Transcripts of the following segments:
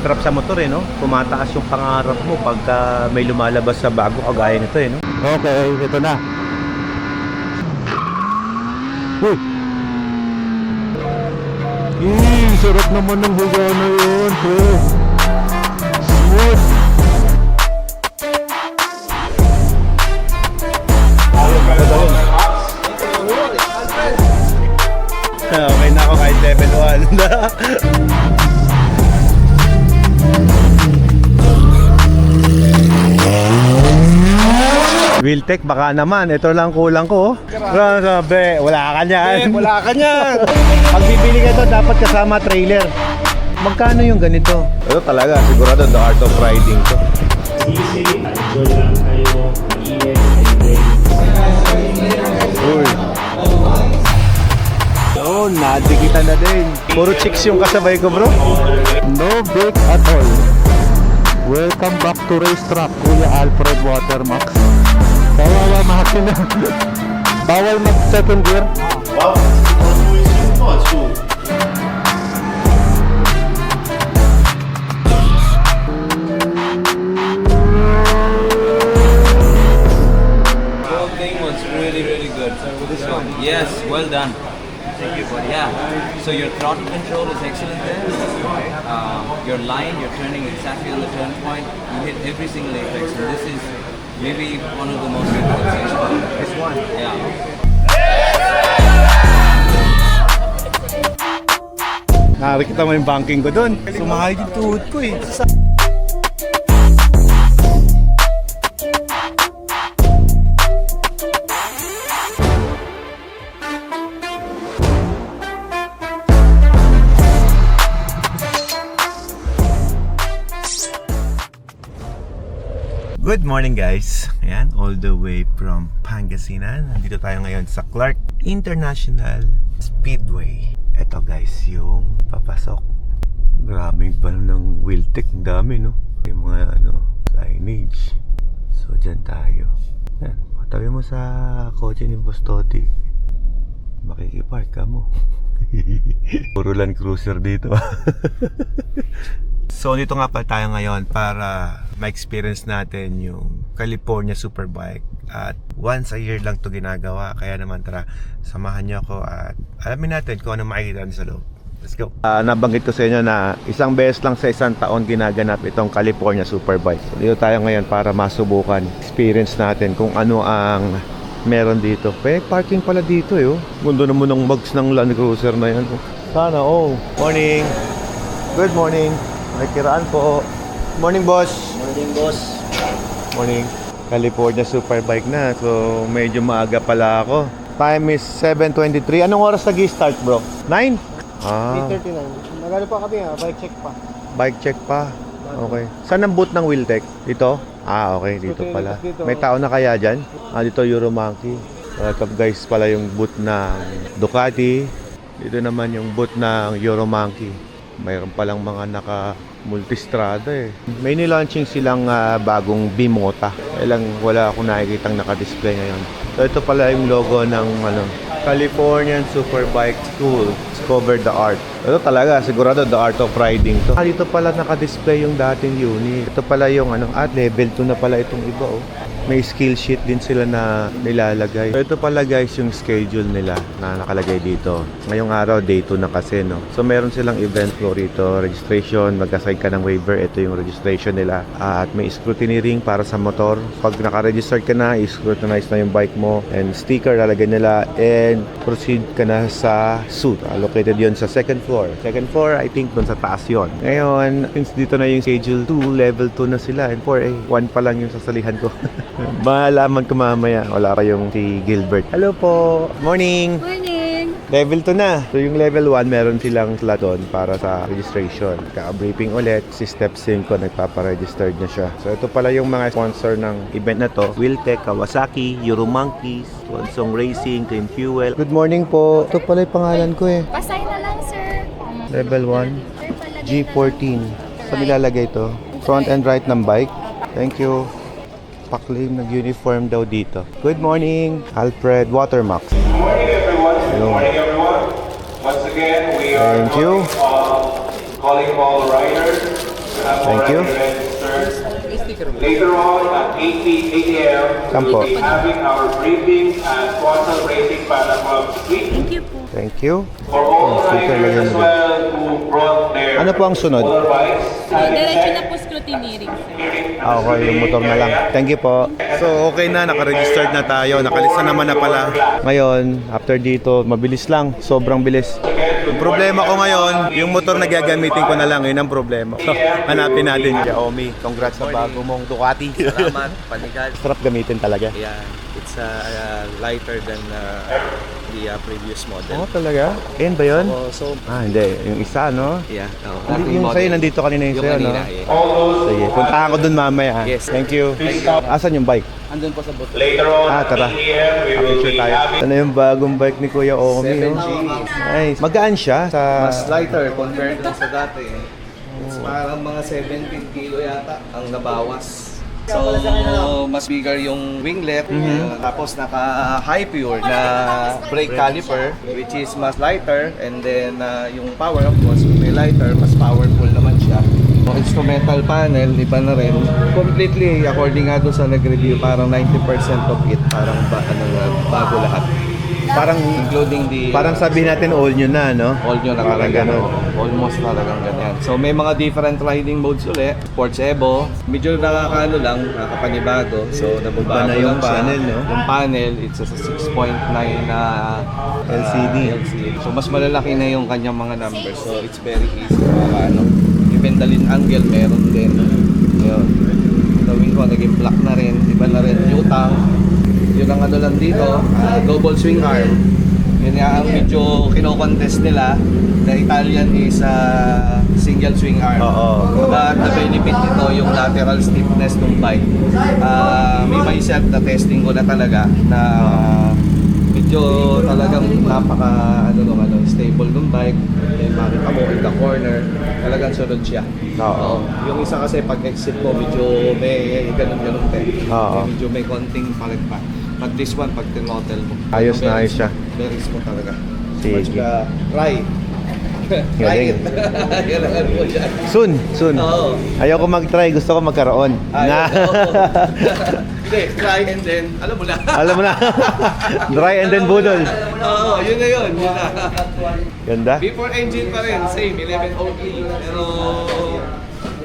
trap sa motor no? Tumataas yung pangarap mo pagka may lumalabas sa bago kagaya nito no? Okay, ito na. Uy! Sarap naman ng higa na yun, pre. Smooth! Okay na ako kahit level 1. Wiltec, baka naman. Ito lang kulang ko. Sabi, wala ka niyan. Wala ka niyan. Pag bibili ka ito, dapat kasama trailer. Magkano yung ganito? Ito talaga, sigurado the art of riding to. Easy, enjoy lang kayo, mag-init, Uy. Oh, nadikitan na din. Puro chicks yung kasabay ko, bro. No break at all. Welcome back to Racetrack, Kuya Alfred Watermax. Kawawa makina. Bawal mag second gear. Wow, it's cool. whole thing was really good. This one, yes, well done. Thank you, buddy. Yeah. So your throttle control is excellent there. Your line, you're turning exactly on the turn point. You hit every single apex. So this is maybe one of the most difficult sections. This one. Yeah. Nakikita mo yung banking ko doon. Sumahid yung tuhod ko eh. Good morning guys. Ayan, all the way from Pangasinan. Nandito tayo ngayon sa Clark International Speedway. Ito guys, yung papasok. Grabe yung pano ng Wiltec. Ang dami no. Yung mga signage. So dyan tayo. Ayan, tabi mo sa kotse ni Boss Toti. Makikipark ka mo. Puro Land Cruiser dito. So dito nga pa tayo ngayon para ma-experience natin yung California Superbike. At once a year lang to ginagawa. Kaya naman tara, samahan niyo ako at alamin natin kung ano makikita sa loob. Let's go. Nabanggit ko sa inyo na isang beses lang sa isang taon ginaganap itong California Superbike. So dito tayo ngayon para masubukan. Experience natin kung ano ang meron dito. May parking pala dito eh. Mundo naman ng mugs ng Land Cruiser na yan. Sana Morning. Good morning. May kiraan po. Morning boss. Morning, boss. Morning. California Superbike na. So medyo maaga pala ako. Time is 7:23. Anong oras nag-start bro? 9? 8:39. Nagano pa kami bike check pa. Bike check pa. Okay. Saan ang booth ng Wiltec? Dito? Okay. Dito pala. May tao na kaya dyan? Dito Euromonkey. Welcome guys pala yung booth ng Ducati. Dito naman yung booth ng Euromonkey. Mayroon palang mga naka-multistrada eh. May nilaunching silang bagong Bimota. Kailang wala akong nakikitang naka-display ngayon. So ito pala yung logo ng Californian Superbike School. Discover the art. Ito talaga, sigurado the art of riding to. Dito pala naka-display yung dating unit. Ito pala yung level 2 na pala itong iba May skill sheet din sila na nilalagay. So ito pala guys yung schedule nila na nakalagay dito. Ngayong araw day 2 na kasi So meron silang event flow rito, registration, magkaside ka ng waiver, ito yung registration nila. At may scrutiny ring para sa motor. Pag naka-register ka na, i-scrutinize na yung bike mo and sticker lalagay nila and proceed ka na sa suit. Located yon sa second floor. Second floor, I think dun sa taas yon. Ngayon, since dito na yung schedule 2, level 2 na sila and 4 1 pa lang yung sasalihan ko. Malaman ko mamaya. Wala pa yung si Gilbert. Hello po. Morning. Morning! Level 2 na. So yung level 1 meron silang slot doon para sa registration. Ka-briefing ulit. Si Step 5 nagpapa-registered na siya. So ito pala yung mga sponsor ng event na to. Wiltec, Kawasaki, Euromonkey, Swansong Racing, Clean Fuel. Good morning po. Ito pala yung pangalan ko eh. Pasay na lang, sir. Level 1. Sir, palagay G14. Saan nilalagay ito? Front and right ng bike. Thank you. Pa-claim nag-uniform daw dito. Good morning, Alfred Watermax. Good morning, everyone. Good morning, everyone. Once again, we are Thank you. calling all riders to Thank you. Later on at 8 a.m. Sampo. we'll be having our briefing and sponsor rating para club week. Thank you. For all Super, riders lagyan as mo. well who brought their Ano po ang sunod? motorbikes. Diretso na po scrutineering, sir. Okay, yung motor na lang. Thank you po. So, okay na. Nakaregistered na tayo. Nakalista naman na pala. Ngayon, after dito, mabilis lang. Sobrang bilis. Yung problema ko ngayon, yung motor na gagamitin ko na lang. Yun ang problema. So, hanapin natin. Xiaomi, congrats sa bago mong Ducati. Salamat, panigal. Sarap gamitin talaga. Yeah, it's lighter than the previous model. Oh, talaga? Ayan ba yun? So, Hindi. Yung isa, no? yeah. Yung sa'yo, nandito kanina yung sa'yo, no? yeah. Sige, puntahan ko dun mamaya. Yes. Thank you. Asan yung bike? Andun po sa bottom. Later on Tara. at 8 a.m. we will Picture be tayo. having Ano yung bagong bike ni Kuya Omi? 7G. Oh? Nice. Magaan siya sa... Mas lighter compared dun sa dati. It's parang mga 17 kilo yata ang nabawas. So, mas bigger yung winglet, tapos naka-high pure na brake caliper, which is mas lighter, and then yung power, of course, kung may lighter, mas powerful naman siya. Yung instrumental panel, iba na rin. Completely, according nga doon sa nag-review, parang 90% of it, parang bago lahat. Parang, Including the... parang sabihin natin all new na, no? all nyo na Parang talaga, ganun. almost talagang ganyan. So may mga different riding modes ulit. Sports Evo, medyo nakakaano lang, nakakapanibago. So nababago Iba na yung lang siya. panel, no? Yung panel, it's a 6.9 na LCD. So mas malalaki na yung kanyang mga numbers. So it's very easy. Ano, even the lean angle meron din. Yun. Gawin ko, naging black na rin. Iba na rin. Utang. Yun ang ano lang dito, double swing arm. Yun nga ang medyo kino-contest nila. The Italian is single swing arm. Oo. The benefit nito yung lateral stiffness ng bike. May myself na testing ko na talaga na medyo talagang napaka stable ng bike. Makita mo in the corner, talagang sunod siya. Oo. Yung isa kasi pag exit mo medyo may ganun-ganun din. Oo. Medyo may konting palit pa. But this one, pag tinottle mo, Ayos na ayos siya. very smooth talaga. Sige. Try. Try Galing. it. Kailangan mo dyan. Soon. Oo. Ayoko mag-try. Gusto ko magkaroon. Hindi, try and then, alam mo na. Alam mo na. Try and then budol. Oo, yun na yun. Yun na. Ganda. Before engine pa rin, same, 11 OE. Pero,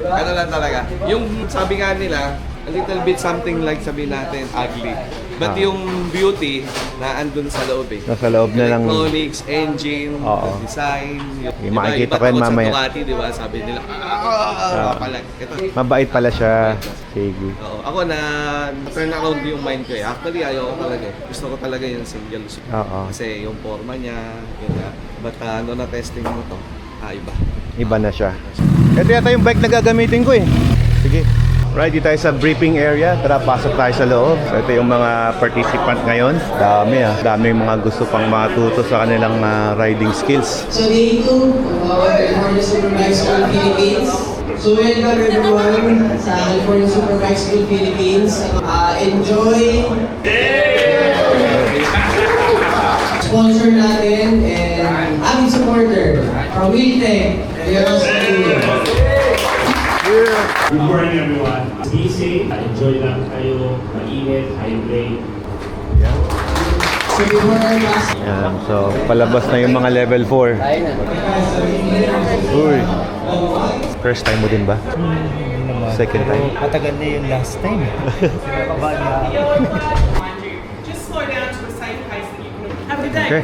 ano lang talaga. Yung sabi nga nila, a little bit something like sabihin natin, ugly. But yung beauty na andun sa loob eh. Nasa loob na lang. Electronics, engine, Oo. design. Yung makikita ko yan iba mamaya. sa Ducati, di ba? Sabi nila, pala. Ito. Mabait pala siya. Sige. Oo. Ako na turn around yung mind ko eh. Actually, ayoko talaga eh. Gusto ko talaga yung single suit. Oo. Kasi yung forma niya, yun nga. But ano na testing mo to, iba. Iba na siya. Ito yata yung bike na gagamitin ko eh. Sige. Right, dito tayo sa briefing area. Tara, pasok tayo sa loob. So, ito yung mga participant ngayon. Dami Daming mga gusto pang matuto sa kanilang riding skills. So day 2 of our California Superbike School Philippines. So welcome everyone sa California Superbike School Philippines. Enjoy! Sponsor natin and aming supporter from Wiltec. Good morning everyone. Be safe, enjoy lang kayo, mainit, hydrate. So before our class, Yan. So, palabas na yung mga level 4. Uy. First time mo din ba? Second time? Matagal na yung last time. Kinakabahan niya ako. Just slow down to a safe pace that you can. Have a good day. Okay.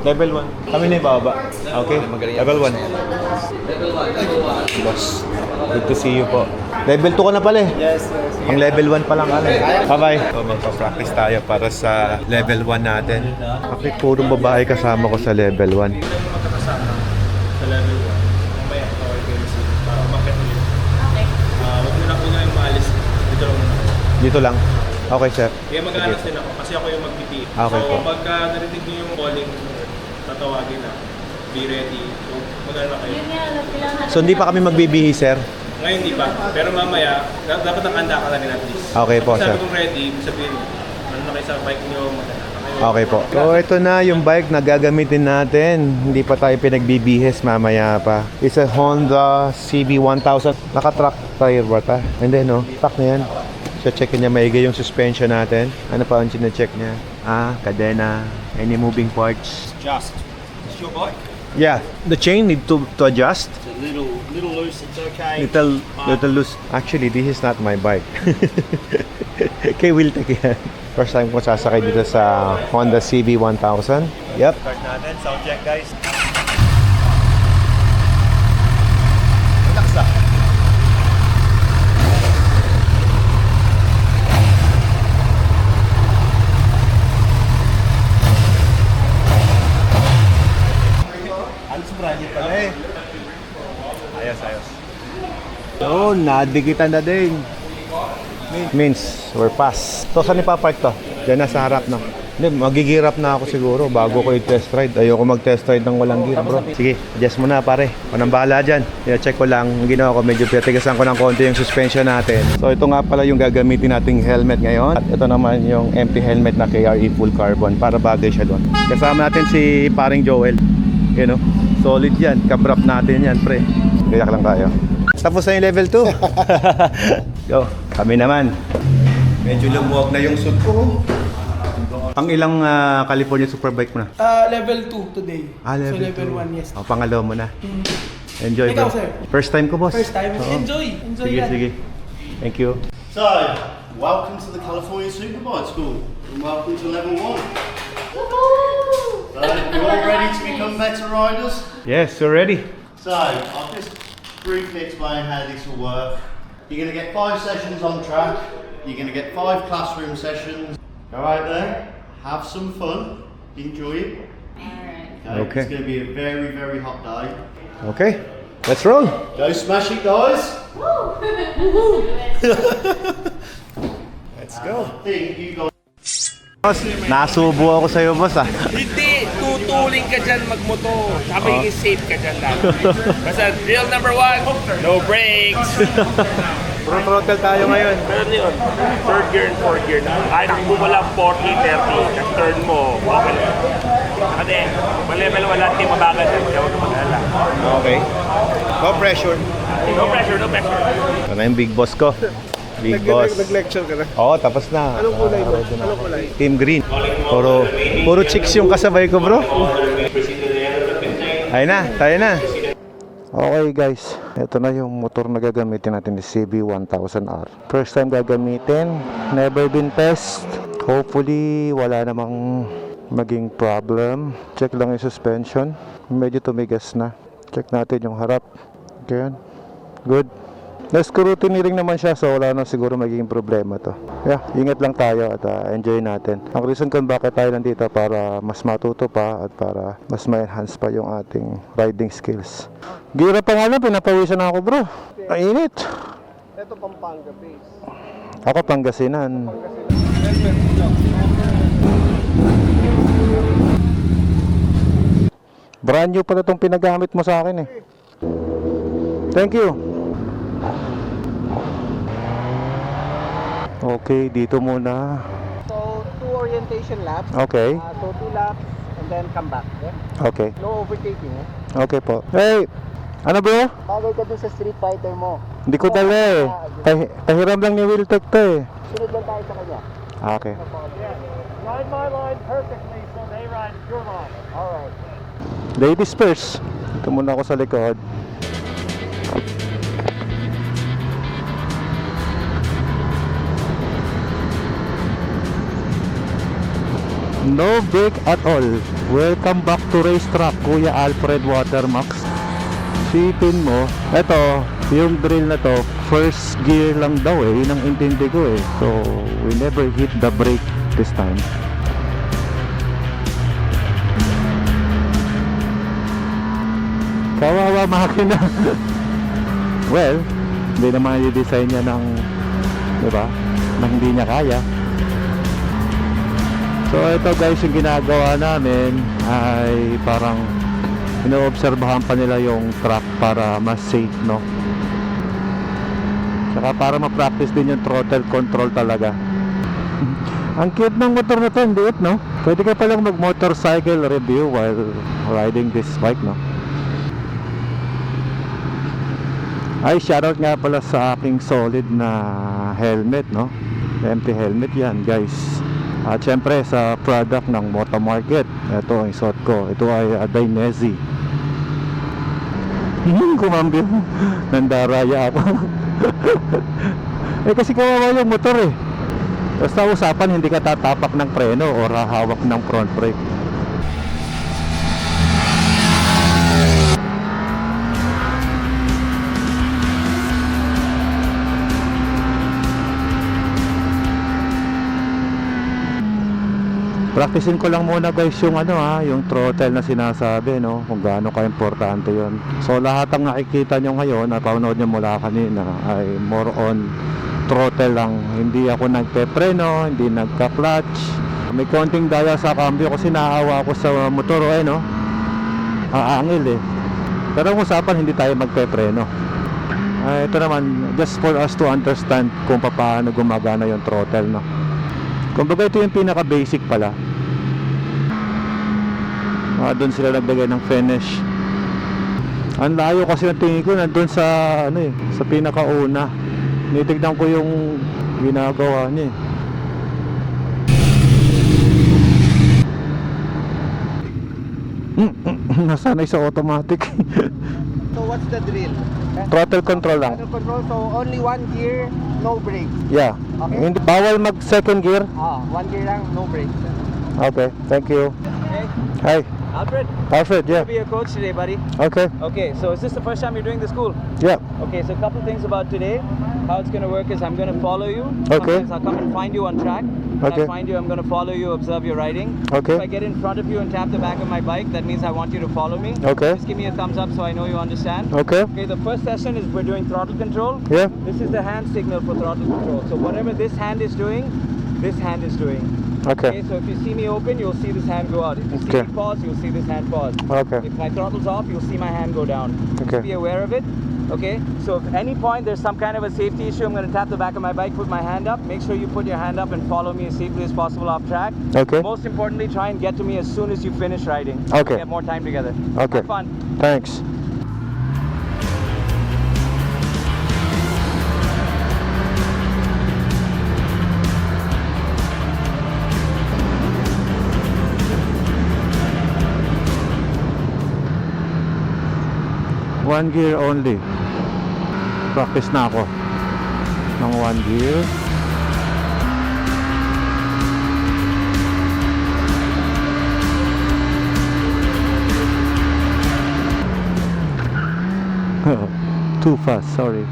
Level 1. Kami na ibaba. Okay. Level 1. Boss. Good to see you po. Level 2 ka na pala eh. Yes, yes. Ang level 1 pa lang ano. Bye-bye. So, magpa-practice tayo para sa level 1 natin. Bakit puro babae kasama ko sa level 1? Sa level 1, mamaya power games para umakit ulit. Okay. Huwag mo na una yung maalis. Dito lang muna. Dito lang. Okay, sir. Kaya mag-aanas din ako kasi ako yung mag-PT. Okay so po. pagka narinig niyo yung calling, tatawagin na. Be ready. So mag-ano na kayo. Yun nga, kailangan. So, hindi pa kami magbibihi, sir. Ngayon di pa. Pero mamaya, dapat nakahanda ka na rin at least. Okay po, Sabi sir. kong ready, ibig sabihin, ano na kayo sa bike niyo, maganda na kayo. Okay po. So ito na yung bike na gagamitin natin. Hindi pa tayo pinagbibihis, mamaya pa. It's a Honda CB1000. Naka-track tire ba ta? Hindi no, track na yan. So checkin niya maigi yung suspension natin. Ano pa ang check niya? Kadena. Any moving parts? Just. It's your bike. Yeah, the chain need to adjust. It's a little loose, it's okay. Little loose. Actually, this is not my bike. Kay Wiltec yan. First time ko sasakay dito sa Honda CB1000. Yep. Start natin. Sound check, guys. Relax na. Ayos. So, nadikitan na din. Means, we're past. So, saan ipapark to? Diyan na sa harap na. Hindi, magigirap na ako siguro bago ko i-test ride. Ayoko mag-test ride ng walang gear, bro. Sige, adjust mo na, pare. Panang bahala dyan. Check ko lang. Ang ginawa ko, medyo pinatigasan ko ng konti yung suspension natin. So, ito nga pala yung gagamitin nating helmet ngayon. At ito naman yung empty helmet na KRE full carbon para bagay siya doon. Kasama natin si paring Joel. You know, solid yan. Kabrap natin yan, pre. Kaya lang tayo. Tapos na yung level 2. Go. Kami naman. Medyo lumuwag na yung suit ko. Ang ilang California Superbike mo na? Level 2 today. Level so level 2. 1, yes. Pangalawa mo na. Enjoy, Ikaw, bro. sir? First time ko, boss. First time. Oo. Enjoy Sige, yan. sige. Thank you. So, welcome to the California Superbike School and welcome to level 1. So, you're all ready to become better riders? Yes, you're ready. So, I'll just briefly explain how this will work. You're going to get 5 sessions on track. You're going to get 5 classroom sessions. Go out there, have some fun, enjoy it. Okay. It's going to be a very, very hot day. Okay, let's roll. Go smash it, guys. Let's go. I think you guys. Boss, nasubo ako sa'yo, boss, Hindi, tutuling ka dyan magmotor. Sabi safe ka dyan lang. Basta drill number 1, no brakes. Pro throttle tayo ngayon. Meron yun, third gear and fourth gear na. Kahit takbo mo lang 40, 30, just turn mo, okay lang. Kasi, level 1 lahat yung mabagal dyan, kaya huwag mag-alala. Okay. No pressure. No pressure, no pressure. Ito na yung big boss ko. Big boss. Nag-lecture ka na. Oo, tapos na. Anong kulay mo? Anong kulay? Team Green. Puro chicks yung kasabay ko, bro. Ayun na, tayo na. Okay guys, ito na yung motor na gagamitin natin, ni CB1000R. First time gagamitin, never been test. Hopefully wala namang maging problem. Check lang yung suspension. Medyo tumigas na. Check natin yung harap. Okay, good. Na-scrutiny ring naman siya, so wala na siguro magiging problema to. Yeah, ingat lang tayo at enjoy natin. Ang reason kung bakit tayo nandito, para mas matuto pa at para mas ma-enhance pa yung ating riding skills. Gira pa nga lang, pinapawisan na ako, bro. Ang init. Ito Pampanga base. Ako Pangasinan. Brand new pala itong pinagamit mo sa akin eh. Thank you. Okay, dito muna. So, 2 orientation laps. Okay. So, 2 laps and then come back. Yeah? Okay. No overtaking. Okay po. Hey! Ano bro? Bagay ka dun sa Street Fighter mo. Hindi ko dala eh. Pahiram lang ni Wiltec to eh. Sunod lang tayo sa kanya. Okay. Ride my line perfectly so they ride your line. Alright. Ladies first. Dito muna ako sa likod. No break at all. Welcome back to racetrack, Kuya Alfred Watermax. Sipin mo, eto, yung drill na to, first gear lang daw eh, yun ang intindi ko eh. So, we never hit the brake this time. Kawawa makina. Well, hindi naman i-design niya ng, diba, na hindi niya kaya. So ito guys, yung ginagawa namin ay parang inoobserbahan pa nila yung track para mas safe, no? Saka para ma-practice din yung throttle control talaga. Ang cute ng motor na to, ang liit, no? Pwede ka palang mag-motorcycle review while riding this bike, no? Ay, shoutout nga pala sa aking solid na helmet, no? Empty helmet yan, guys. At syempre sa product ng Moto Market. Ito ang isuot ko. Ito ay Dainese. Kumambyo. Nandaraya ako. Kasi kawawa yung motor eh. Basta usapan, hindi ka tatapak ng preno o hawak ng front brake. Practicein ko lang muna guys yung yung throttle na sinasabi, no, kung gaano ka-importante yon. So lahat ng nakikita nyo ngayon, napanood nyo mula kanina, ay more on throttle lang. Hindi ako nagpe-preno, hindi nagka-clutch. May konting daya sa cambio kasi naawa ako sa motor, no, aangil eh. Pero ang usapan, hindi tayo magpe-preno. Ito naman, just for us to understand kung paano gumagana yung throttle, no. Kumbaga ito yung pinaka basic pala. Doon sila naglagay ng finish. Ang layo kasi ng tingin ko nandun sa sa pinakauna. Nitignan ko yung ginagawa niya. Nasanay sa automatic. So what's the drill? Throttle control lang. Throttle control, so only one gear, no brakes. Yeah. Okay. Bawal mag second gear. One gear lang, no brakes. Okay, thank you. Hey, Hi. Alfred. Alfred, yeah. I'll be your coach today, buddy. Okay. Okay, so is this the first time you're doing the school? Yeah. Okay, so a couple things about today. How it's going to work is I'm going to follow you. Okay. Sometimes I'll come and find you on track. When Okay. I find you, I'm going to follow you, observe your riding. Okay. If I get in front of you and tap the back of my bike, that means I want you to follow me. Okay. Just give me a thumbs up so I know you understand. Okay. Okay, the first session is we're doing throttle control. Yeah. This is the hand signal for throttle control. So whatever this hand is doing, this hand is doing. Okay. So if you see me open, you'll see this hand go out. If you see Okay. me pause, you'll see this hand pause. Okay. If my throttle's off, you'll see my hand go down. Okay. Just be aware of it. Okay, so if at any point there's some kind of a safety issue, I'm going to tap the back of my bike, put my hand up. Make sure you put your hand up and follow me as safely as possible off track. Okay. Most importantly, try and get to me as soon as you finish riding. Okay. We have more time together. Okay. Have fun. Thanks. One gear only. Practice na ako ng one gear. Too fast, sorry.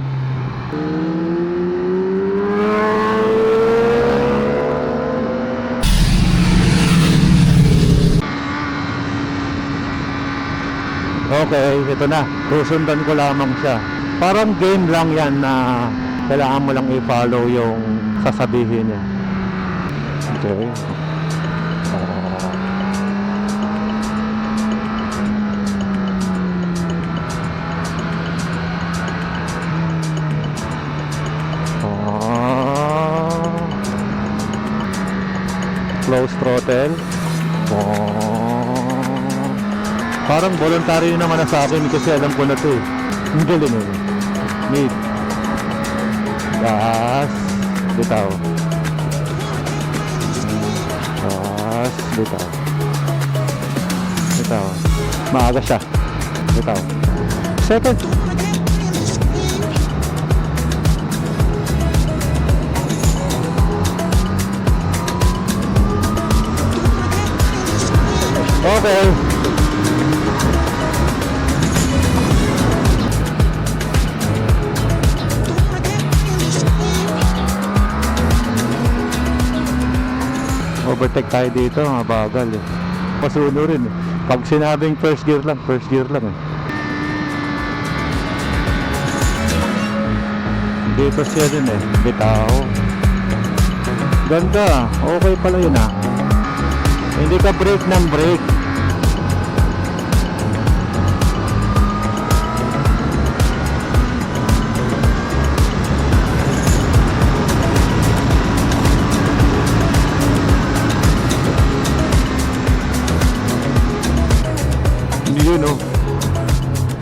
Okay, ito na. Susundan ko lamang siya. Parang game lang yan na kailangan mo lang i-follow yung sasabihin niya. Okay. Close throttle. Parang voluntary naman na sa akin kasi alam ko na to eh. Ang galing eh. Mid. Gas. Bitaw. Gas. Bitaw. Bitaw. Maaga siya. Bitaw. Second. Okay. Overtake tayo dito, mabagal eh. Pasuno rin eh. Pag sinabing first gear lang eh. Dito siya din eh, bitaw. Ganda, okay pala yun ah. Hindi ka brake ng brake.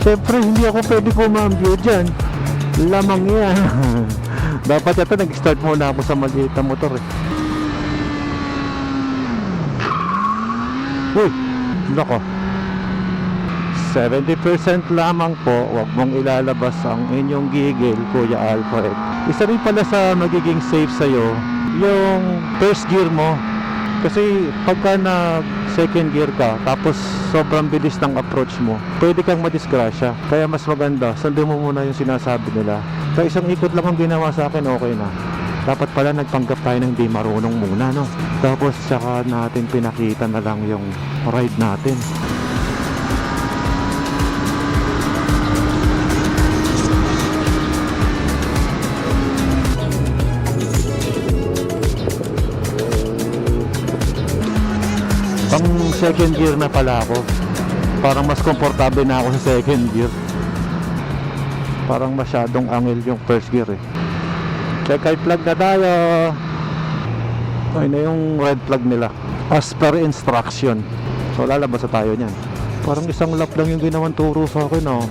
Siyempre, hindi ako pwede kumambyo dyan. Lamang yan. Dapat ito, nag-start muna ako sa maliit na motor eh. Uy! Nako. 70% lamang po, wag mong ilalabas ang inyong gigil, Kuya Alfred. Isa rin pala sa magiging safe sa'yo, yung first gear mo. Kasi pagka na second gear ka, tapos sobrang bilis ng approach mo, pwede kang madisgrasya. Kaya mas maganda, sundin mo muna yung sinasabi nila. Kaya isang ikot lang ang ginawa sa akin, okay na. Dapat pala nagpanggap tayo na hindi marunong muna, no? Tapos saka natin pinakita na lang yung ride natin. Pang second gear na pala ako. Parang mas komportable na ako sa second gear. Parang masyadong angil yung first gear eh. Check high flag na tayo. Ay na yung red flag nila. As per instruction. So lalabas na tayo niyan. Parang isang lap lang yung ginawang turo sa akin, oh.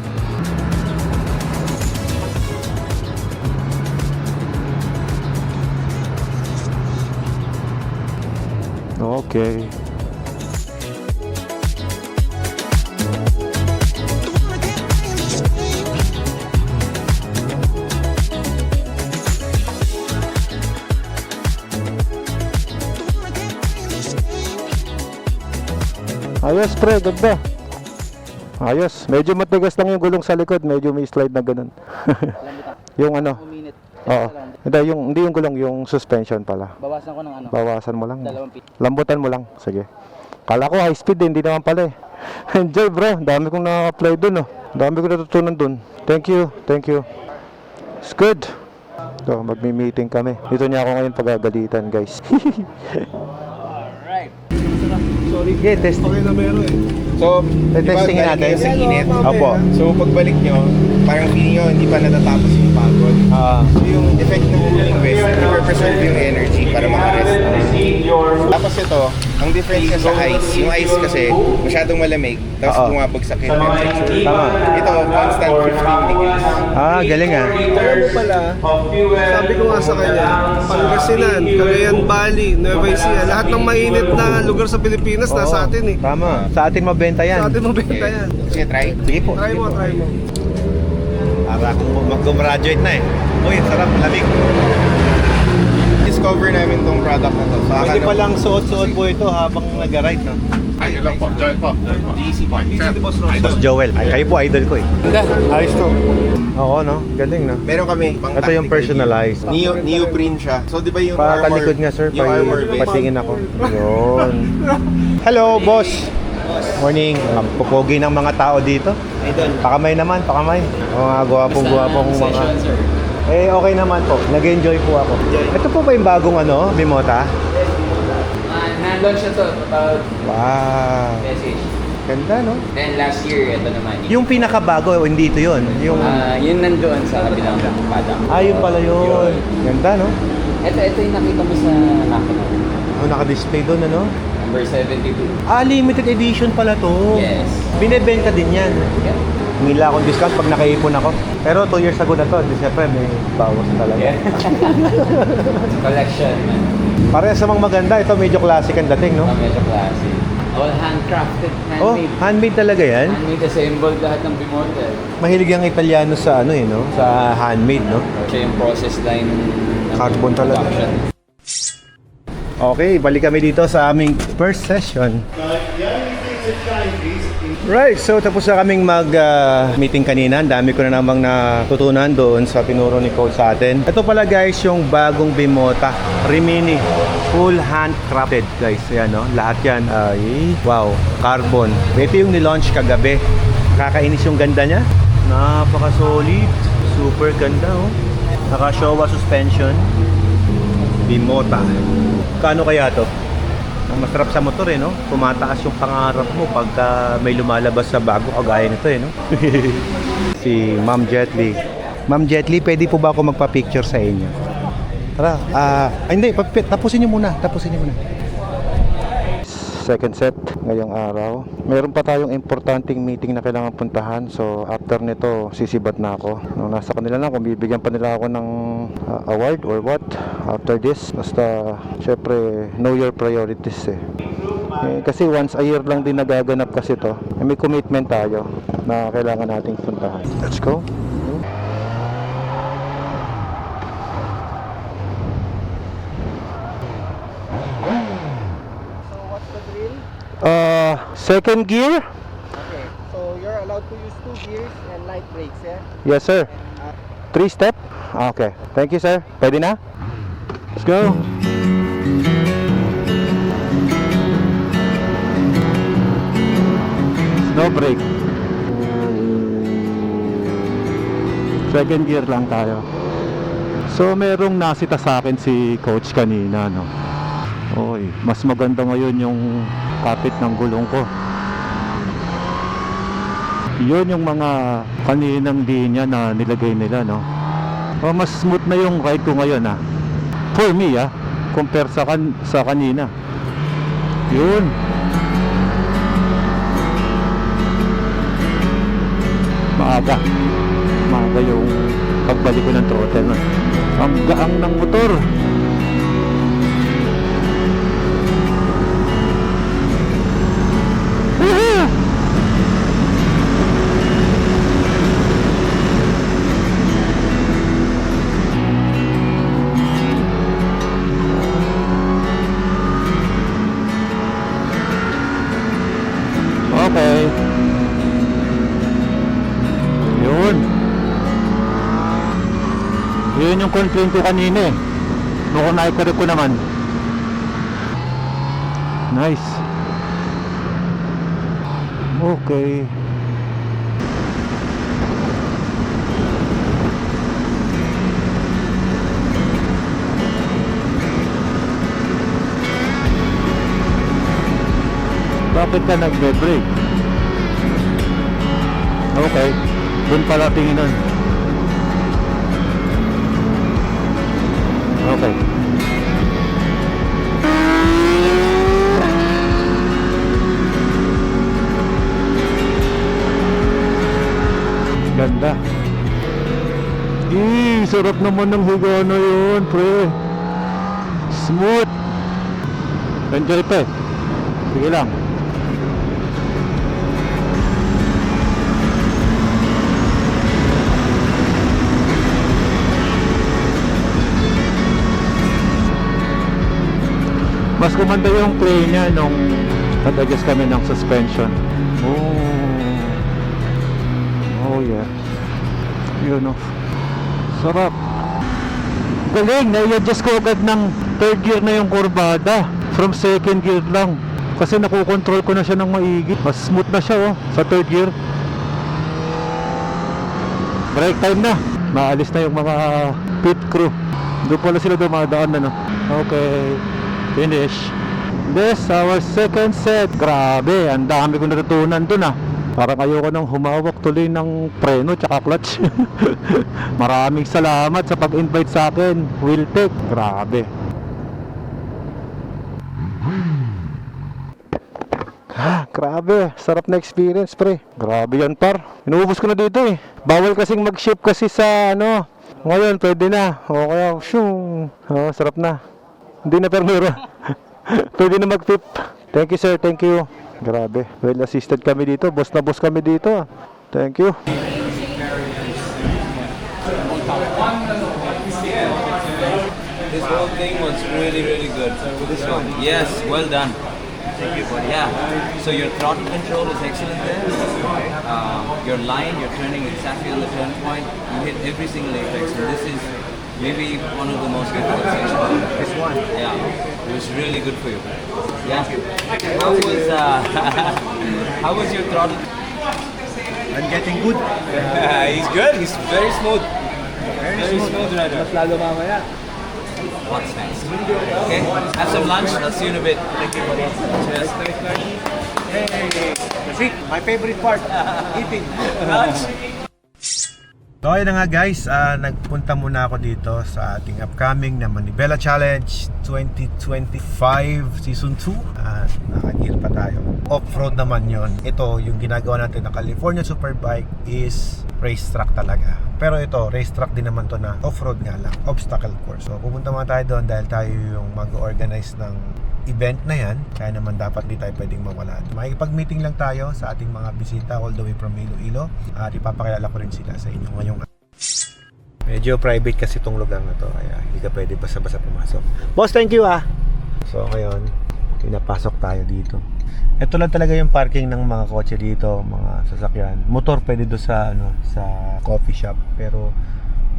Okay. Ayos pre, ganda. Ayos, medyo matigas lang yung gulong sa likod, medyo may slide na ganun. Yung ano? Oo. Hindi yung gulong, yung suspension pala. Bawasan ko ng ano? Bawasan mo lang. 2 feet. Lambutan mo lang. Sige. Kala ko high speed din, hindi naman pala eh. Enjoy bro, dami kong na-apply dun, oh. Dami kong natutunan dun. Thank you, thank you. It's good. So, magmi-meeting kami. Dito niya ako ngayon pagagalitan, guys. Sorry. Okay, test. Okay na meron eh. So, testingin natin. Sa init. Opo. So, pagbalik nyo, parang feeling nyo hindi pa natatapos yung pagod. So, yung effect ng cooling vest, i-preserve yung energy para makarest. Tapos ito, ang difference niya sa ice. Yung ice kasi, masyadong malamig, tapos bumabagsak yung temperature. Tama. Ito, constant 15 degrees. Ah, galing ah. Alam mo pala, sabi ko nga sa kanya, Pangasinan, Cagayan Valley, Nueva Ecija, lahat ng mainit na lugar sa Pilipinas nasa atin eh. Tama. Sa atin mabenta yan. Sa atin mabenta yan. Sige, try. Sige po. Try mo, try mo. Para akong mag-graduate na eh. Uy, sarap, lamig. Discover namin tong product na to. Pwede palang suot-suot po ito habang nag-ride, no? Ayun lang po, Joy po. Easy po. Boss Joel. Ay, kayo po, idol ko eh. Ayos to. Oo, no? Galing, no? Meron kami pang Ito yung personalized. neoprene siya. So, di ba yung Patalikod nga, sir. Yung armor base. Patingin ako. Yun. Hello, boss. Morning. Pupogi ng mga tao dito. Pakamay naman, pakamay. Mga gwapong-gwapong mga... Eh, okay naman po. Nag-enjoy po ako. Ito po ba yung bagong ano, Bimota? Hand-launch na to. About Wow. message. Ganda, no? Then last year, ito naman. Yung pinakabago, hindi ito yun. Yung... Yun nandoon sa kabilang padang. yun pala yun. Ganda, no? Ito yung nakita mo sa makina. Oh, naka-display doon, ano? Number 72. Limited edition pala to. Yes. Binebenta din yan. Yeah. Mila akong discount pag nakaipon ako. Pero 2 years ago na to, di siyempre may bawas talaga. Yeah. Collection, man. Parehas sa mga maganda, ito medyo classic ang dating, no? Medyo classic. All handcrafted, Oh, handmade. handmade talaga yan. Handmade assembled lahat ng Bimota. Mahilig ang Italiano sa ano no? Sa handmade, no? Siya yung process line ng Carbon talaga. production. Okay, balik kami dito sa aming first session. Right, so tapos na kaming mag-meeting kanina. Ang dami ko na namang natutunan doon sa tinuro ni Coach sa atin. Ito pala guys, yung bagong Bimota Rimini. Full handcrafted guys. Ayan, no? Lahat yan ay, wow, carbon. Ito yung nilaunch kagabi. Nakakainis yung ganda niya. Napaka-solid. Super ganda, oh. Naka-Showa suspension. Bimota. Kano kaya to? Ang masarap sa motor no? Tumataas yung pangarap mo pagka may lumalabas sa bago kagaya nito no? Si Ma'am Jetly. Ma'am Jetly, pwede po ba ako magpa-picture sa inyo? Tara, hindi, tapusin niyo muna. second set ngayong araw. Meron pa tayong importanteng meeting na kailangan puntahan. So after nito, sisibat na ako. No, nasa kanila lang kung bibigyan pa nila ako ng award or what after this. Basta syempre know your priorities kasi once a year lang din nagaganap kasi to. May commitment tayo na kailangan nating puntahan. Let's go. Second gear? Okay, so you're allowed to use 2 gears and light brakes, yeah? Yes, sir. 3 step? Okay. Thank you, sir. Pwede na? Let's go. No brake. Second gear lang tayo. So, merong nasita sa akin si coach kanina, no? Oy, mas maganda ngayon yung kapit ng gulong ko. Yun yung mga kaninang linya na nilagay nila, no? Mas smooth na yung ride ko ngayon, ha? For me, ha? Compare sa kanina. Yun. Maaga yung pagbalik ko ng throttle, no? Ang gaang ng motor. Okay. Yun yung complaint ko kanina Mukhang naikarip ko naman. Nice. Okay. Bakit ka nagbe-brake? Okay. Doon pala tinginan. Okay. Ganda. Sarap naman ng higa na yun, pre. Smooth. Enjoy pa eh. Sige lang. Mas kumanda yung play niya nung nag-adjust kami ng suspension. Oh yeah. Yun oh. Sarap. Galing, na-adjust ko agad ng third gear na yung kurbada. From second gear lang. Kasi nakukontrol ko na siya ng maigi. Mas smooth na siya oh, sa third gear. Break time na. Maalis na yung mga pit crew. Doon pala sila dumadaan na no. Okay. Finish. This our second set. Grabe, ang dami kong natutunan dun ah. Parang ayoko nang humawak tuloy ng preno tsaka clutch. Maraming salamat sa pag-invite sa akin, Wiltec. Grabe. Grabe, sarap na experience pre. Grabe yan par. Inuubos ko na dito eh. Bawal kasing mag-ship kasi sa ano. Ngayon pwede na. O kaya shoo. Oh, sarap na. Hindi na permira. Pwede na mag-tip. Thank you sir, thank you. Grabe, well assisted kami dito. Boss na boss kami dito. Thank you. This whole thing was really, really good. This one, yes, well done. Thank you, buddy. Yeah. So your throttle control is excellent there. Your line, you're turning exactly on the turn point. You hit every single apex. And this is maybe one of the most difficult sections. This one? Yeah. It was really good for you. Yeah. How was your throttle? I'm getting good. He's good. He's very smooth. Very smooth rider. Mas lalo mamaya. What's next? Okay. Have some lunch. I'll see you in a bit. Thank you, buddy. Cheers. Hey, that's it. My favorite part. Eating. Lunch. So ayun na nga guys, nagpunta muna ako dito sa ating upcoming na Manibela Challenge 2025 Season 2. At nakagear pa tayo. Off-road naman yon. Ito, yung ginagawa natin na California Superbike is racetrack talaga. Pero ito, racetrack din naman to na off-road nga lang, obstacle course. So pupunta muna tayo doon dahil tayo yung mag-organize ng event na yan. Kaya naman dapat di tayo pwedeng mawala. Makikipag-meeting lang tayo sa ating mga bisita all the way from Iloilo. At ipapakilala ko rin sila sa inyo ngayong. Medyo private kasi itong lugar na to, kaya hindi ka pwede basta-basta pumasok. Boss, thank you ah! So ngayon, pinapasok tayo dito. Ito lang talaga yung parking ng mga kotse dito, mga sasakyan. Motor pwede doon sa, sa coffee shop, pero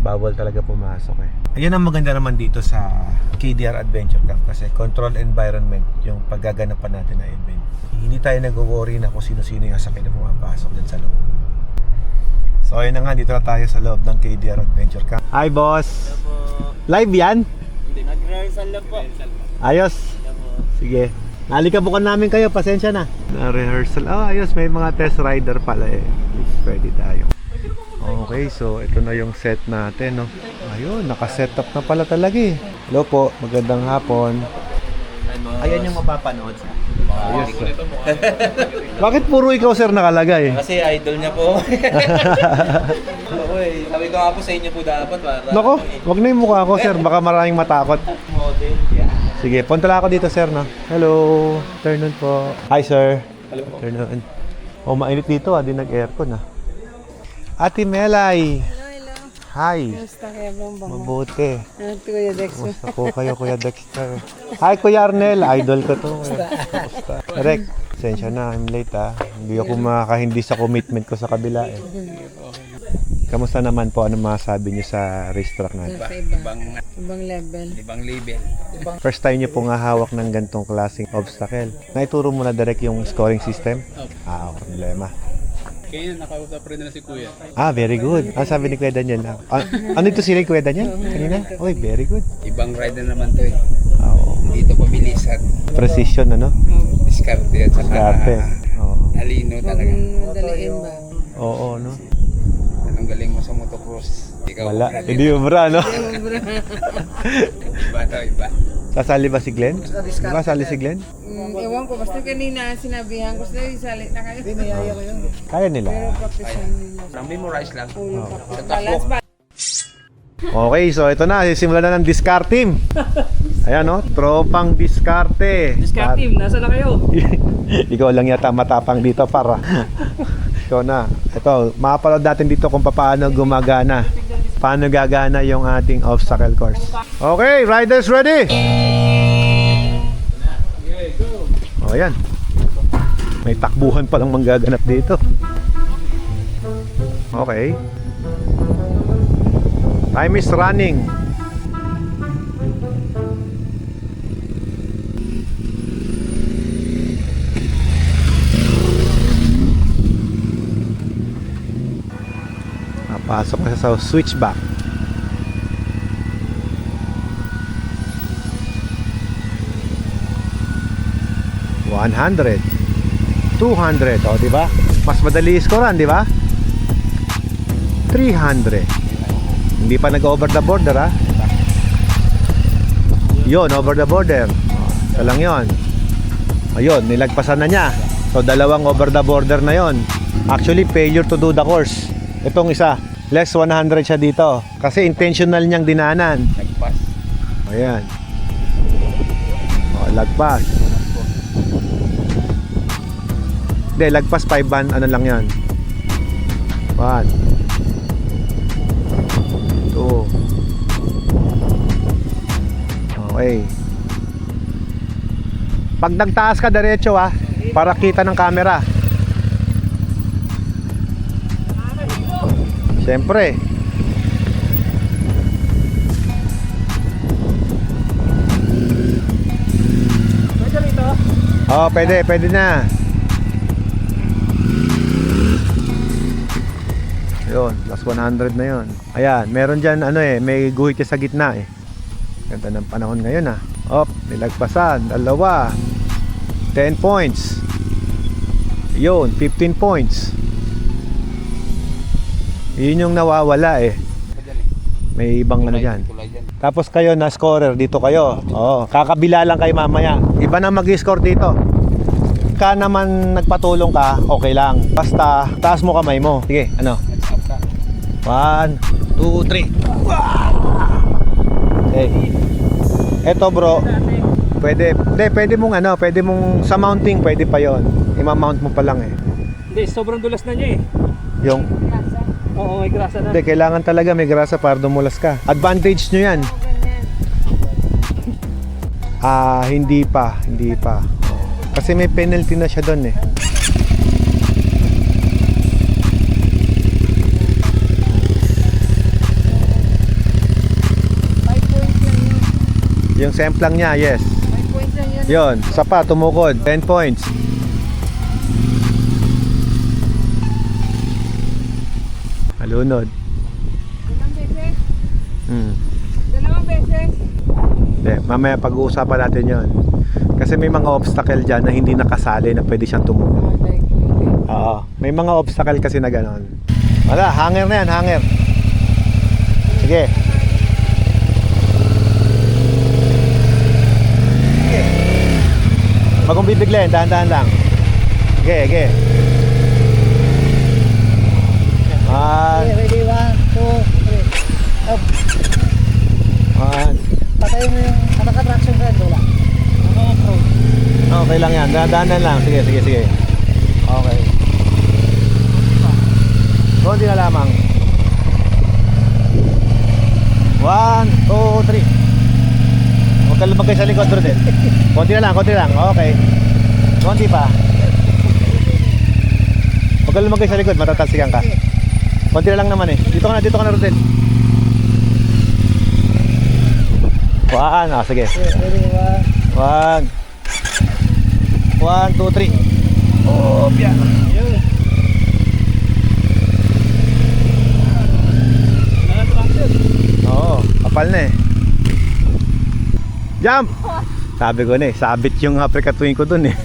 bawal talaga pumasok eh. Ayan ang maganda naman dito sa KDR Adventure Camp kasi control environment yung paggaganapan natin na event. Hindi tayo nag-worry na kung sino-sino yung sasakyan na pumapasok dyan sa loob. So ayun na nga, dito na tayo sa loob ng KDR Adventure Camp. Hi boss! Live yan? Hindi, nag-rehearsal lang po. Ayos? Sige. Nalikabukan namin kayo, pasensya na. Na-rehearsal. Ayos, may mga test rider pala eh. Pwede tayo. Okay, so ito na yung set natin, no? Ayun, naka-set up na pala talaga eh. Hello po, magandang hapon. Ayan yung mapapanood. Ayos, sir. Bakit puro ikaw sir nakalagay? Kasi idol niya po. Oo eh. Sabi ko nga po sa inyo po dapat para. Nako, wag na yung mukha ko sir, baka maraming matakot. Sige, punta lang ako dito sir, no? Hello, turn on po. Hi sir. Hello po. Turn on. Oh, mainit dito di nag-aircon ah. Ate Melay. Hello. Hi. Kumusta kayo, Bambang? Mabuti. Ano ito, Kuya Dexter? Kumusta po kayo, Kuya Dexter? Hi, Kuya Arnel. Idol ko to. Kumusta? Rek, sensya na. I'm late ah. Hindi ako makakahindi sa commitment ko sa kabila eh. Kamusta naman po? Ano masasabi niyo sa racetrack natin? Ibang level. Ibang label. First time niyo po nga hawak ng gantong klaseng obstacle. Naituro mo na direct yung scoring system? Problema. Kaya nakausap rin na si Kuya. Very good. Sabi ni Kuya Daniel na. Ano ito sila Kuya Daniel? Kanina? Oy, very good. Ibang rider naman to eh. Oo. Dito pabilisan. Precision, ano? Diskarte at saka Diskarte. Oo. talino talaga. Madaliin ba? Oo, no? Anong galing mo sa motocross? Ikaw, Wala. Hindi ubra, no? Iba to, iba. Sasali ba si Glenn? Diba sali si Glenn? Ewan ko, basta kanina sinabihan ko sila, isali na kayo. Pinayaya ko yun. Kaya nila. Pero practice nila. Memorize lang. Balance ba? Okay, so ito na. Simulan na ng discard team. Ayan, no? Tropang diskarte. Discard team, nasa na kayo? Ikaw lang yata matapang dito para. Ito na. Ito, makapanood natin dito kung paano gumagana. Paano gagana yung ating obstacle course. Okay, riders ready? O, ayan. May takbuhan palang manggaganap dito. Okay. Time is running. Pasok na sa switchback. $100, $200, o di ba? Mas madali scorean, di ba? $300. Hindi pa nag-over the border, ha? Yun, over the border. Ito lang yun. Ayun, nilagpasan na niya. So, dalawang over the border na yon. Actually, failure to do the course. Itong isa, less 100 siya dito. Kasi intentional niyang dinanan. Lagpas. Ayan. O, lagpas. Hindi, lagpas 5 ano lang yan. 1 2. Okay. Pag nagtaas ka diretso para kita ng camera. Siyempre. Pwede rito? Pwede na. Yun, plus 100 na yun. Ayan, meron dyan may guhit sa gitna eh. Ganda ng panahon ngayon nilagpasan, 2. 10 points. Yun, 15 points. Yun yung nawawala eh. May ibang ano dyan. Tapos kayo na scorer, dito kayo. Oo, kakabila lang kayo mamaya. Iba na mag-score dito. Ka naman nagpatulong ka, okay lang. Basta taas mo kamay mo. Sige, ano? 1, 2, 3. Okay. Eto bro, pwede mong ano, pwede mong sa mounting, pwede pa yon. I-mount mo pa lang eh. Hindi, sobrang dulas na niya eh. Yung? Oo, may grasa na. Hindi, kailangan talaga may grasa para dumulas ka. Advantage nyo yan. Hindi pa. Kasi may penalty na siya doon eh. Yung semplang niya, yes. 5 points lang yun. Yon, sapa, tumukod. 10 points. Malunod. Ilang beses? Hmm. 2 beses? Hindi, mamaya pag-uusapan natin yon. Kasi may mga obstacle dyan na hindi nakasali na pwede siyang tumukod. Oo, may mga obstacle kasi na gano'n. Wala, hanger na yan, hanger. Sige. Wag mong bibiglayin, dahan-dahan lang. Sige. Ready, 1, 2, 3. Up. Patay mo yung naka-traction ka, wala. Naka-off-road. Okay lang yan, dahan-dahan lang. Sige. Okay. Konti na lamang. 1, 2, 3. Huwag ka lumagay sa likod, Rodel. Konti na lang. Okay. Konti pa. Huwag ka lumagay sa likod, matatalsikan ka. Konti na lang naman eh. Dito ka na, Rodel. 1, sige. Ready, 1, 2, 3. Oh, biya. Oo, kapal na eh. Jump! Sabi ko na eh, sabit yung Africa Twin ko dun eh.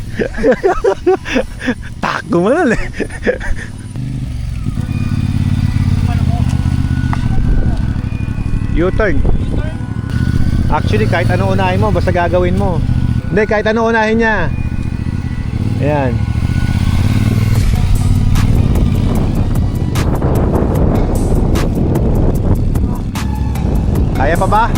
Takbo mo na eh. U-turn. Actually, kahit ano unahin mo, basta gagawin mo. Hindi, kahit ano unahin niya. Ayan. Kaya pa ba?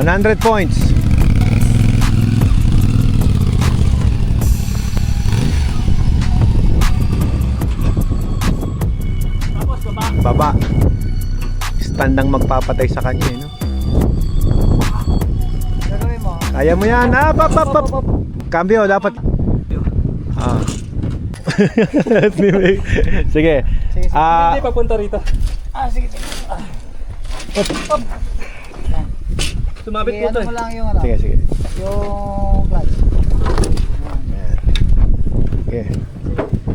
$100 points. Baba. Stand ang magpapatay sa kanya, no? Gagawin mo. Kaya mo yan. Up. Cambio, dapat. Sige. Hindi papunta rito. Sige. Sumabit po to mo lang yung ano. Sige. Yung clutch. Okay.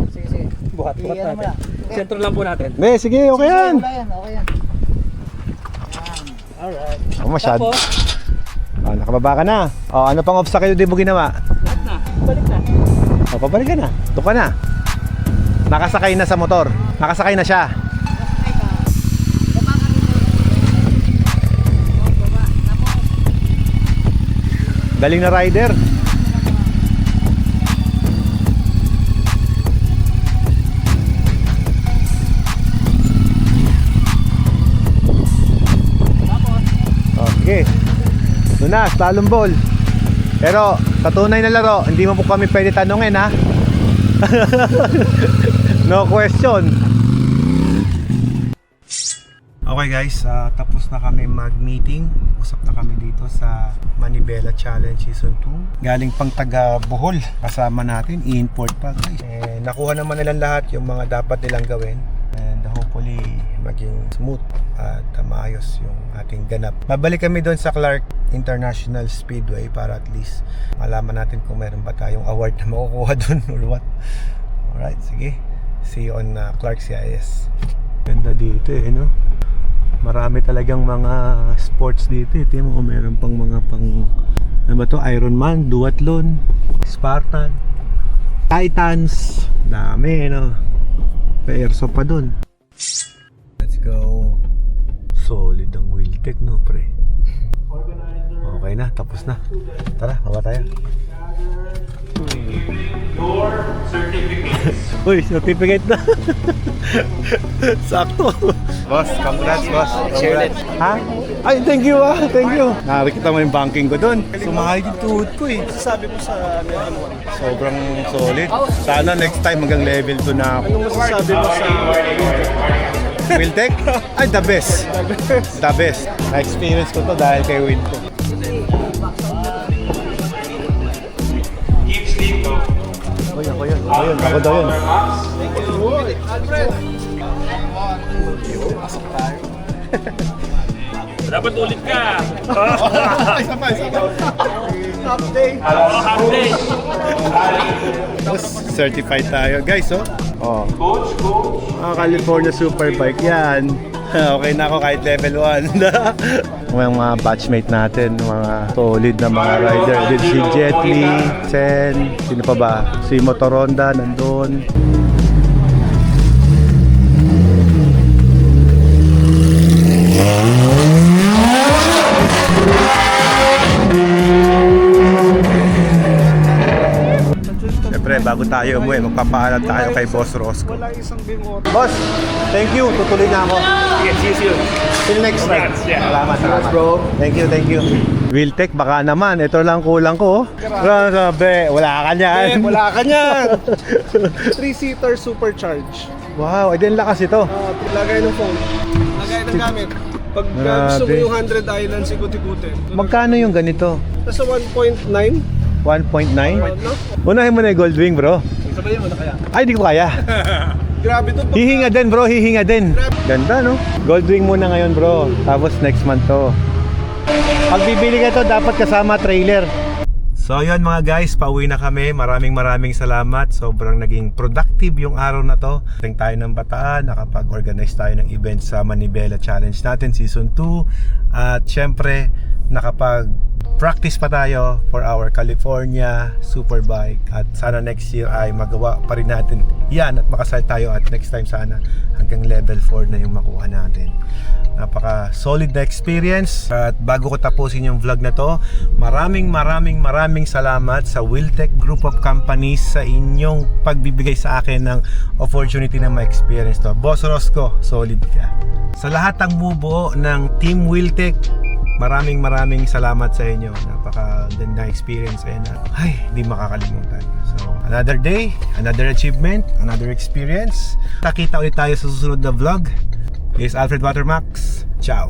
Sige. Buhat Ano mo natin. lang. Sentro lang po natin. Sige, okay yan. Okay yan. Alright. Masyado. Nakababa ka na. Ano pang obstacle di mo ginawa? Lahat na. Balik na. Pabalik ka na. Doon ka na. Nakasakay na sa motor. Nakasakay na siya. Galing na rider. Sige. Ito na, slalom ball. Pero sa tunay na laro, hindi mo po kami pwede tanungin ha. No question. Okay guys, tapos na kami mag-meeting. Usap na kami dito sa Manibela Challenge Season 2. Galing pang taga Bohol. Kasama natin, i-import pa guys. Nakuha naman nilang lahat yung mga dapat nilang gawin. And hopefully maging smooth at maayos yung ating ganap. Babalik kami doon sa Clark International Speedway para at least malaman natin kung meron ba tayong award na makukuha doon or what. Alright, sige. See you on Clark CIS. Ganda dito no? Marami talagang mga sports dito. Tingnan mo, meron pang mga ano ba to? Ironman, duathlon, Spartan, Titans. Dami, no? Pa-airsoft pa dun. Let's go. Solid ang Wheeltech, no, pre? Okay na, tapos na. Tara, baba tayo. Your certificates. Uy, certificate na. Sakto. Boss, congrats, boss. Congrats. Ha? Ay, thank you, thank you. Nakikita mo yung banking ko doon. Sumahid yung tuhod ko eh. Sabi mo sa Sobrang solid. Sana next time hanggang level 2 na ako. anong masasabi mo sa Wheeltech? Ay, the best. The best. Na-experience ko to dahil kay Wheeltech. Keep sleep though. Uy, ako yun. Ako yun. Ako daw yun. Dapat ulit ka. isa pa. Update. Update. Certified tayo. Guys, oh. Oh. Coach. California Superbike yan. Okay na ako kahit level 1. Yung mga batchmate natin, mga solid na mga rider. Din si Jet Li, Sen, sino pa ba? Si Motoronda nandun. Siyempre, bago tayo umuwi, magpapaalam tayo kay Boss Rosco. Wala isang bimot. Boss, thank you. Tutuloy na ako. Yes, see you. Till next time. Congrats, yeah. Salamat, bro. Thank you, thank you. Wheeltech, baka naman. Ito lang kulang ko. Grabe, wala ka niyan. Wala ka niyan. 3-seater supercharge. Wow, din lakas ito. Lagay ng phone. Lagay ng gamit. Pag gusto mo yung 100 islands, ikot-ikutin. Magkano yung ganito? Nasa 1.9. 1.9? No? Unahin mo na yung Goldwing, bro. Sabayin mo na kaya. Ay, di ko kaya. Grabe to. Hihinga din, bro. Hihinga din. Ganda, no? Goldwing muna ngayon, bro. Tapos next month to. Pag bibili ka to, dapat kasama trailer. So yun mga guys, pauwi na kami. Maraming salamat. Sobrang naging productive yung araw na to. Tingin tayo ng Bataan, nakapag-organize tayo ng event sa Manibela Challenge natin Season 2. At syempre, nakapag-practice pa tayo for our California Superbike. At sana next year ay magawa pa rin natin yan at makasal tayo. At next time sana hanggang level 4 na yung makuha natin. Napaka solid na experience. At bago ko tapusin yung vlog na to, maraming salamat sa Wheeltech Group of Companies sa inyong pagbibigay sa akin ng opportunity na ma-experience to. Boss Rosco, solid ka. Sa lahat ng bubuo ng Team Wheeltech, maraming salamat sa inyo. Napaka ganda experience and ay, di makakalimutan. So, another day, another achievement, another experience. Nakita ulit tayo sa susunod na vlog. This is Alfred Watermax. Ciao.